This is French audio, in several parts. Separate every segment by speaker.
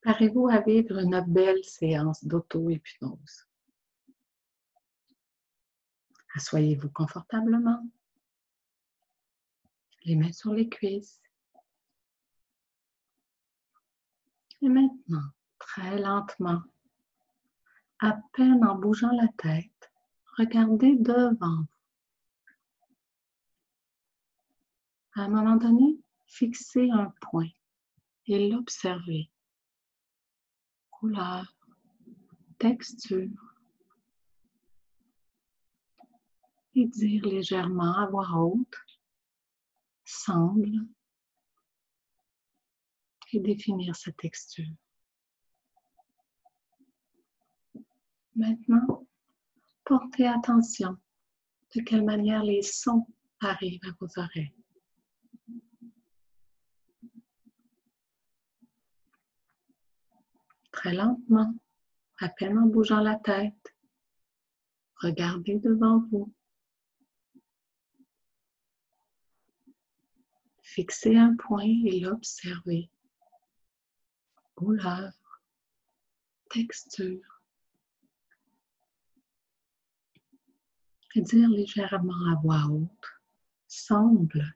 Speaker 1: Préparez-vous à vivre une belle séance d'auto-hypnose. Asseyez-vous confortablement, les mains sur les cuisses. Et maintenant, très lentement, à peine en bougeant la tête, regardez devant vous. À un moment donné, fixez un point et l'observez. Couleur, texture, et dire légèrement à voix haute, semble, et définir sa texture. Maintenant, portez attention de quelle manière les sons arrivent à vos oreilles. Très lentement, à peine en bougeant la tête, regardez devant vous. Fixez un point et l'observez. Couleur, texture. Et dire légèrement à voix haute, semble.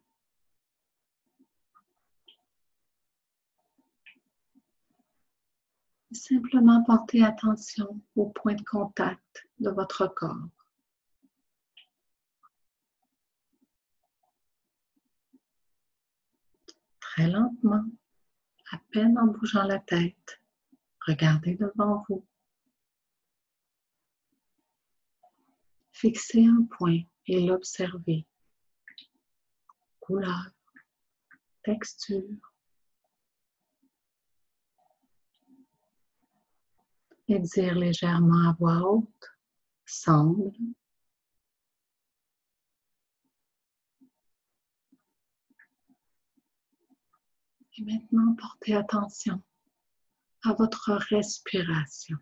Speaker 1: Simplement portez attention au point de contact de votre corps. Très lentement, à peine en bougeant la tête, regardez devant vous. Fixez un point et l'observez. Couleur, texture. Et dire légèrement à voix haute, semble. Et maintenant, portez attention à votre respiration.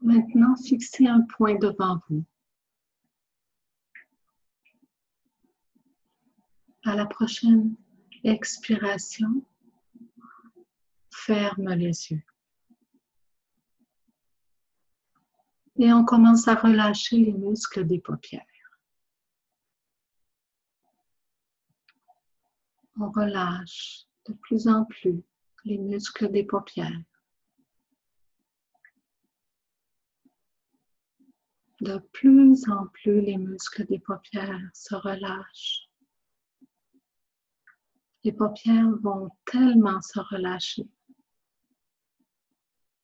Speaker 1: Maintenant, fixez un point devant vous. À la prochaine expiration, ferme les yeux. Et on commence à relâcher les muscles des paupières. On relâche de plus en plus les muscles des paupières. De plus en plus, les muscles des paupières se relâchent. Les paupières vont tellement se relâcher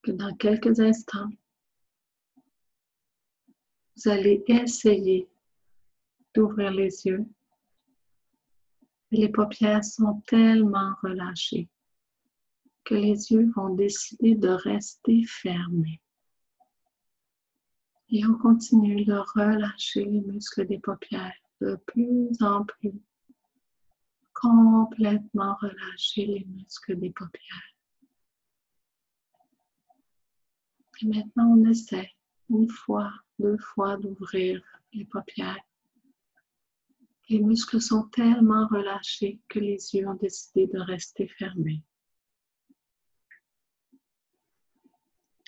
Speaker 1: que dans quelques instants, vous allez essayer d'ouvrir les yeux. Et les paupières sont tellement relâchées que les yeux vont décider de rester fermés. Et on continue de relâcher les muscles des paupières de plus en plus. Complètement relâcher les muscles des paupières. Et maintenant, on essaie une fois, deux fois d'ouvrir les paupières. Les muscles sont tellement relâchés que les yeux ont décidé de rester fermés.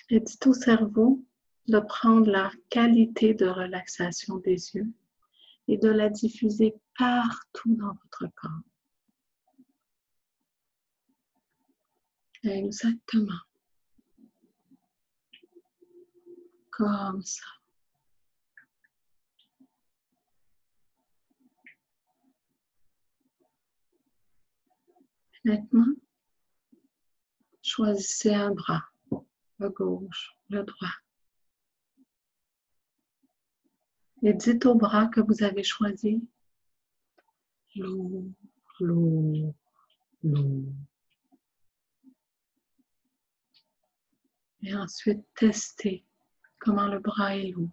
Speaker 1: Et dites au cerveau de prendre la qualité de relaxation des yeux et de la diffuser partout dans votre corps. Exactement. Comme ça. Maintenant, choisissez un bras, le gauche, le droit. Et dites au bras que vous avez choisi, lourd, lourd, lourd. Et ensuite, testez comment le bras est lourd.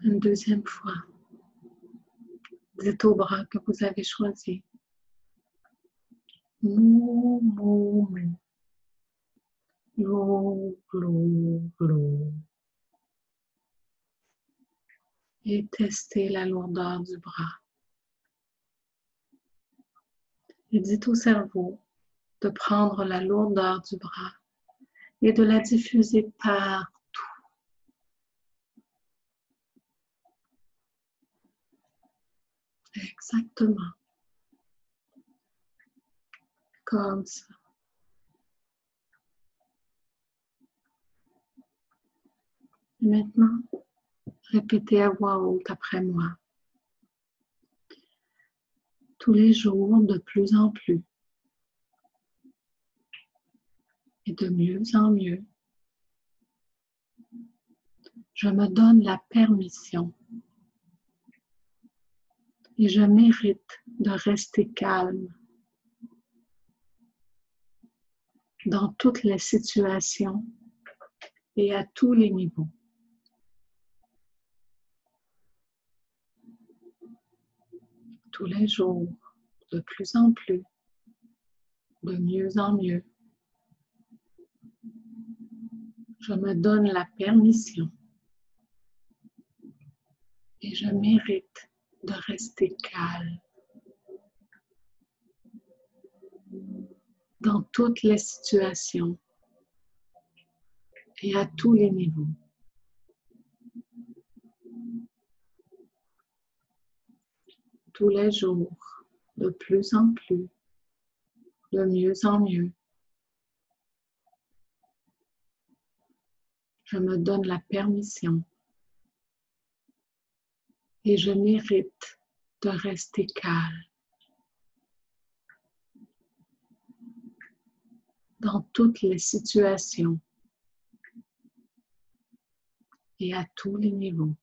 Speaker 1: Une deuxième fois, dites au bras que vous avez choisi, Mou, mou, mou. Glou, glou, glou. Et testez la lourdeur du bras. Et dites au cerveau de prendre la lourdeur du bras et de la diffuser partout. Exactement. Comme ça. Et maintenant, répétez à voix haute après moi. Tous les jours, de plus en plus. Et de mieux en mieux. Je me donne la permission. Et je mérite de rester calme dans toutes les situations et à tous les niveaux. Tous les jours, de plus en plus, de mieux en mieux. Je me donne la permission et je mérite de rester calme dans toutes les situations et à tous les niveaux. Tous les jours, de plus en plus, de mieux en mieux. Je me donne la permission et je mérite de rester calme dans toutes les situations et à tous les niveaux.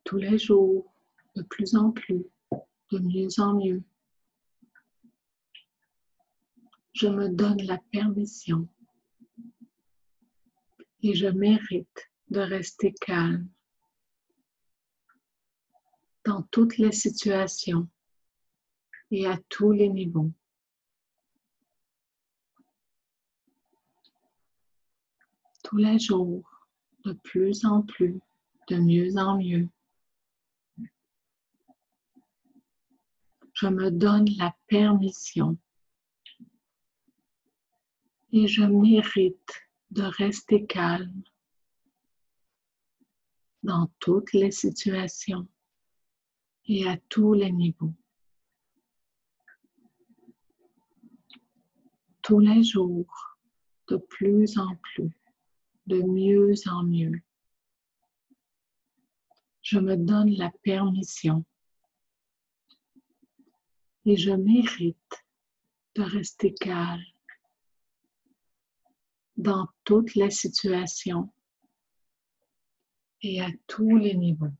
Speaker 1: Tous les jours, de plus en plus, de mieux en mieux. Je me donne la permission et je mérite de rester calme dans toutes les situations et à tous les niveaux. Tous les jours, de plus en plus, de mieux en mieux. Je me donne la permission et je mérite de rester calme dans toutes les situations et à tous les niveaux. Tous les jours, de plus en plus, de mieux en mieux. Je me donne la permission et je mérite de rester calme dans toutes les situations et à tous les niveaux.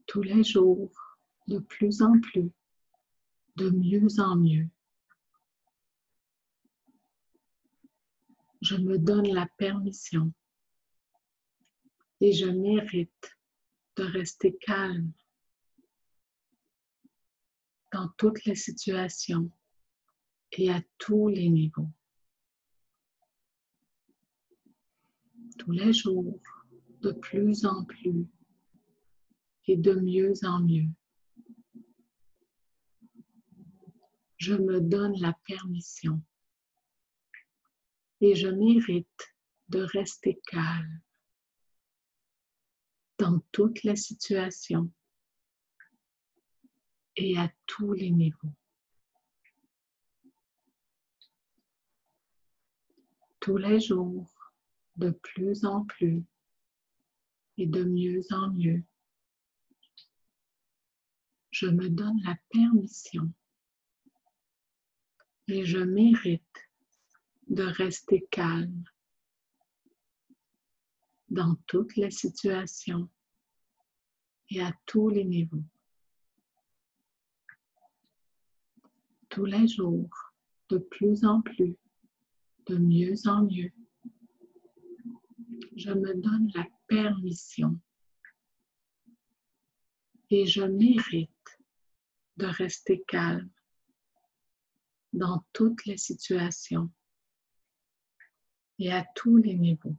Speaker 1: Tous les jours, de plus en plus, de mieux en mieux. Je me donne la permission et je mérite de rester calme dans toutes les situations et à tous les niveaux. Tous les jours, de plus en plus et de mieux en mieux. Je me donne la permission et je mérite de rester calme dans toutes les situations et à tous les niveaux. Tous les jours, de plus en plus et de mieux en mieux. Je me donne la permission et je mérite de rester calme dans toutes les situations et à tous les niveaux. Tous les jours, de plus en plus, de mieux en mieux. Je me donne la permission et je mérite de rester calme dans toutes les situations et à tous les niveaux.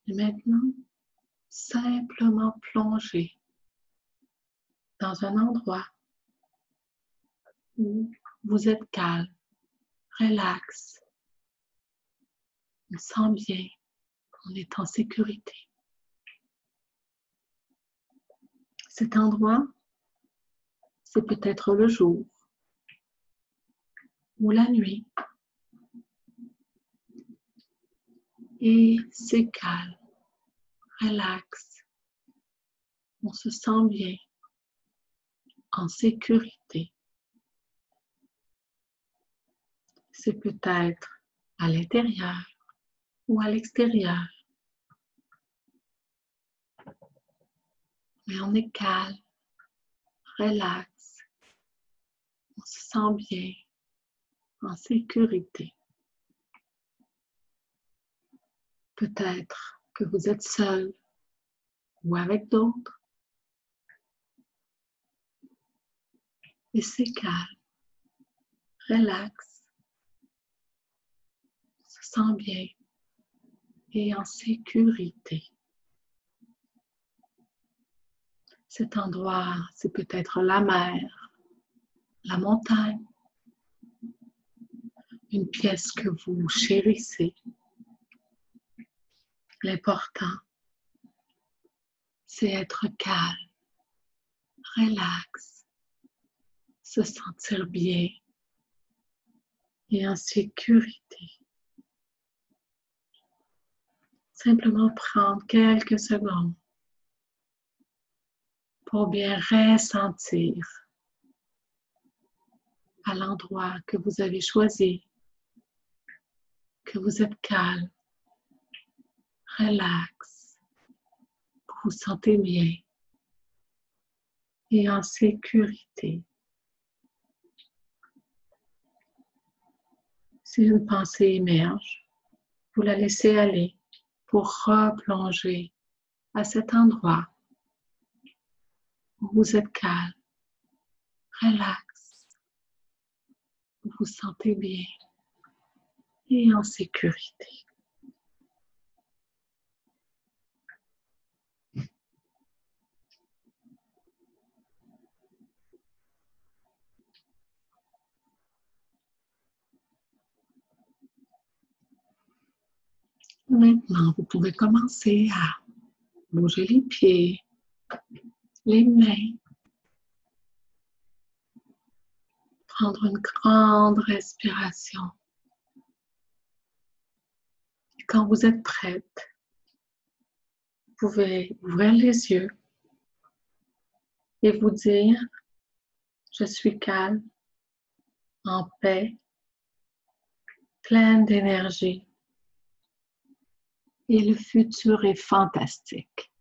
Speaker 1: Et maintenant, simplement plonger dans un endroit où vous êtes calme, relax. On sent bien qu'on est en sécurité. Cet endroit, c'est peut-être le jour ou la nuit. Et c'est calme, relax. On se sent bien, en sécurité. C'est peut-être à l'intérieur ou à l'extérieur. Mais on est calme, relax. On se sent bien, en sécurité. Peut-être que vous êtes seul ou avec d'autres. Et c'est calme, relax. On se sent bien et en sécurité. Cet endroit, c'est peut-être la mer, la montagne, une pièce que vous chérissez. L'important, c'est être calme, relax, se sentir bien et en sécurité. Simplement prendre quelques secondes pour bien ressentir à l'endroit que vous avez choisi, que vous êtes calme, relax, vous vous sentez bien et en sécurité. Si une pensée émerge, vous la laissez aller pour replonger à cet endroit où vous êtes calme, relax, vous vous sentez bien et en sécurité. Maintenant, vous pouvez commencer à bouger les pieds, les mains, prendre une grande respiration. Et quand vous êtes prête, vous pouvez ouvrir les yeux et vous dire « Je suis calme, en paix, pleine d'énergie et le futur est fantastique. »